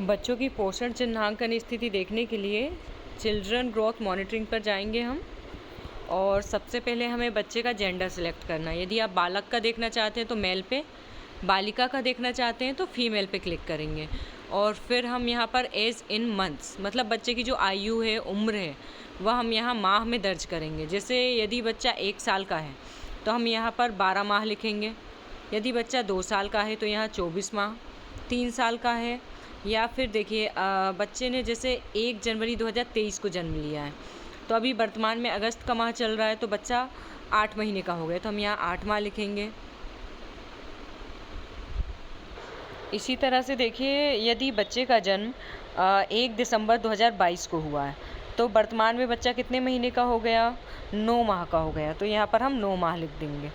बच्चों की पोषण चिन्हांकन स्थिति देखने के लिए चिल्ड्रन ग्रोथ मॉनिटरिंग पर जाएंगे हम। और सबसे पहले हमें बच्चे का जेंडर सेलेक्ट करना है। यदि आप बालक का देखना चाहते हैं तो मेल पे, बालिका का देखना चाहते हैं तो फीमेल पे क्लिक करेंगे। और फिर हम यहाँ पर एज इन मंथ्स, मतलब बच्चे की जो आयु है, उम्र है, वह हम यहाँ माह में दर्ज करेंगे। जैसे यदि बच्चा 1 साल का है तो हम यहाँ पर 12 माह लिखेंगे। यदि बच्चा 2 साल का है तो यहाँ 24 माह, 3 साल का है, या फिर देखिए बच्चे ने जैसे 1 जनवरी 2023 को जन्म लिया है तो अभी वर्तमान में अगस्त का माह चल रहा है तो बच्चा 8 महीने का हो गया तो हम यहाँ 8 माह लिखेंगे। इसी तरह से देखिए यदि बच्चे का जन्म 1 दिसंबर 2022 को हुआ है तो वर्तमान में बच्चा कितने महीने का हो गया, 9 माह का हो गया तो यहाँ पर हम 9 माह लिख देंगे।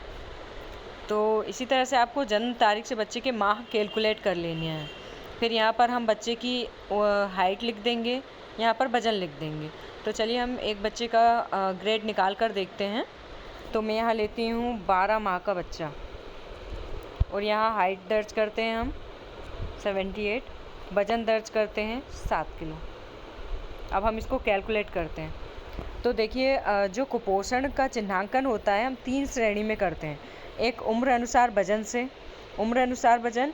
तो इसी तरह से आपको जन्म तारीख से बच्चे के माह कैलकुलेट कर लेने हैं। फिर यहाँ पर हम बच्चे की हाइट लिख देंगे, यहाँ पर वजन लिख देंगे। तो चलिए हम एक बच्चे का ग्रेड निकाल कर देखते हैं। तो मैं यहाँ लेती हूँ 12 माह का बच्चा और यहाँ हाइट दर्ज करते हैं हम 78, वजन दर्ज करते हैं 7 किलो। अब हम इसको कैलकुलेट करते हैं। तो देखिए जो कुपोषण का चिन्हांकन होता है हम 3 श्रेणी में करते हैं। एक उम्र अनुसार वजन से, उम्र अनुसार वजन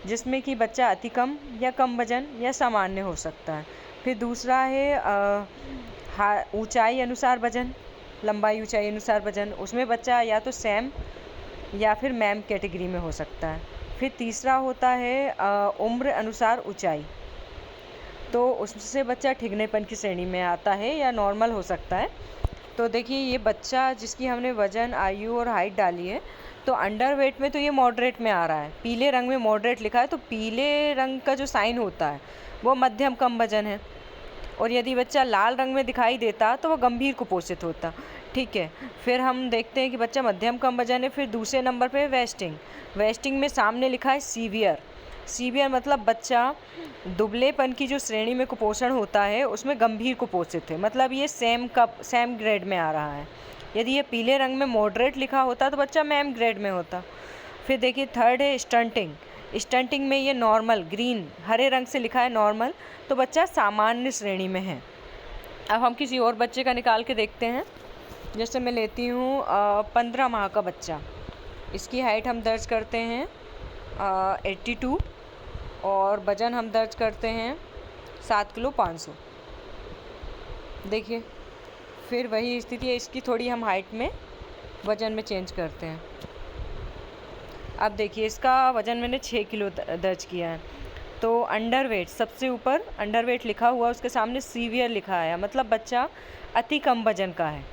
जिसमें कि बच्चा अति कम या कम वजन या सामान्य हो सकता है। फिर दूसरा है ऊंचाई अनुसार वजन, लंबाई ऊंचाई अनुसार वजन, उसमें बच्चा या तो सेम या फिर मैम कैटेगरी में हो सकता है। फिर तीसरा होता है उम्र अनुसार ऊंचाई, तो उससे बच्चा ठिगनेपन की श्रेणी में आता है या नॉर्मल हो सकता है। तो देखिए ये बच्चा जिसकी हमने वजन, आयु और हाइट डाली है तो अंडर वेट में तो ये मॉडरेट में आ रहा है, पीले रंग में मॉडरेट लिखा है तो पीले रंग का जो साइन होता है वो मध्यम कम वजन है। और यदि बच्चा लाल रंग में दिखाई देता तो वो गंभीर कुपोषित होता। ठीक है, फिर हम देखते हैं कि बच्चा मध्यम कम वजन है। फिर दूसरे नंबर पे वेस्टिंग, वेस्टिंग में सामने लिखा है सीवियर। सीवियर मतलब बच्चा दुबलेपन की जो श्रेणी में कुपोषण होता है उसमें गंभीर कुपोषित है, मतलब ये सेम ग्रेड में आ रहा है। यदि ये पीले रंग में मॉडरेट लिखा होता तो बच्चा मैम ग्रेड में होता। फिर देखिए थर्ड है स्टंटिंग, स्टंटिंग में ये नॉर्मल, ग्रीन हरे रंग से लिखा है नॉर्मल, तो बच्चा सामान्य श्रेणी में है। अब हम किसी और बच्चे का निकाल के देखते हैं। जैसे मैं लेती हूँ 15 माह का बच्चा, इसकी हाइट हम दर्ज करते हैं 82 और वज़न हम दर्ज करते हैं 7 किलो 500। देखिए फिर वही स्थिति है, इसकी थोड़ी हम हाइट में वज़न में चेंज करते हैं। अब देखिए इसका वज़न मैंने 6 किलो दर्ज किया है। तो अंडर वेट, सबसे ऊपर अंडर वेट लिखा हुआ, उसके सामने सीवियर लिखा है, मतलब बच्चा अति कम वजन का है।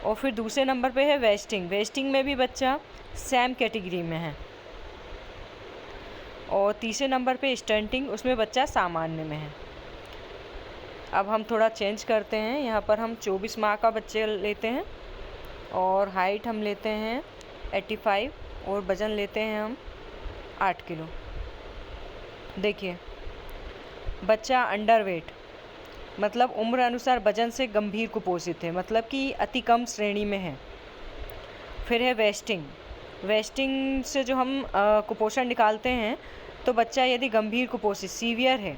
और फिर दूसरे नंबर पे है वेस्टिंग, वेस्टिंग में भी बच्चा सेम कैटेगरी में है। और तीसरे नंबर पे स्टंटिंग, उसमें बच्चा सामान्य में है। अब हम थोड़ा चेंज करते हैं, यहाँ पर हम 24 माह का बच्चे लेते हैं और हाइट हम लेते हैं 85 और वज़न लेते हैं हम 8 किलो। देखिए बच्चा अंडर वेट मतलब उम्र अनुसार वजन से गंभीर कुपोषित है, मतलब कि अति कम श्रेणी में है। फिर है वेस्टिंग, वेस्टिंग से जो हम कुपोषण निकालते हैं तो बच्चा यदि गंभीर कुपोषित सीवियर है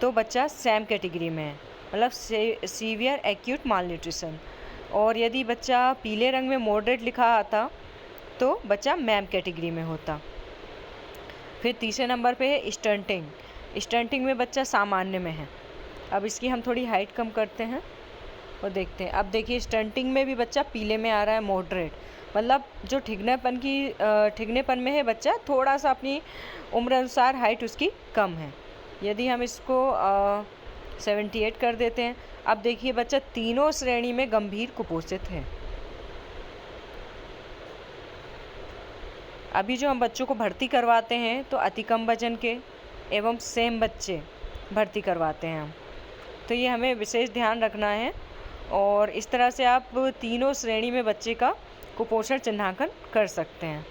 तो बच्चा सेम कैटेगरी में है, मतलब सीवियर एक्यूट मालन्यूट्रिशन। और यदि बच्चा पीले रंग में मॉडरेट लिखा आता तो बच्चा मैम कैटेगरी में होता। फिर तीसरे नंबर पे है स्टंटिंग, स्टंटिंग में बच्चा सामान्य में है। अब इसकी हम थोड़ी हाइट कम करते हैं और देखते हैं। अब देखिए स्टंटिंग में भी बच्चा पीले में आ रहा है मॉडरेट, मतलब जो ठिगनेपन में है बच्चा थोड़ा सा अपनी उम्र अनुसार हाइट उसकी कम है। यदि हम इसको 78 कर देते हैं। अब देखिए बच्चा तीनों श्रेणी में गंभीर कुपोषित है। अभी जो हम बच्चों को भर्ती करवाते हैं तो अति कम वजन के एवं सेम बच्चे भर्ती करवाते हैं हम, तो ये हमें विशेष ध्यान रखना है। और इस तरह से आप तीनों श्रेणी में बच्चे का कुपोषण चिन्हांकन कर सकते हैं।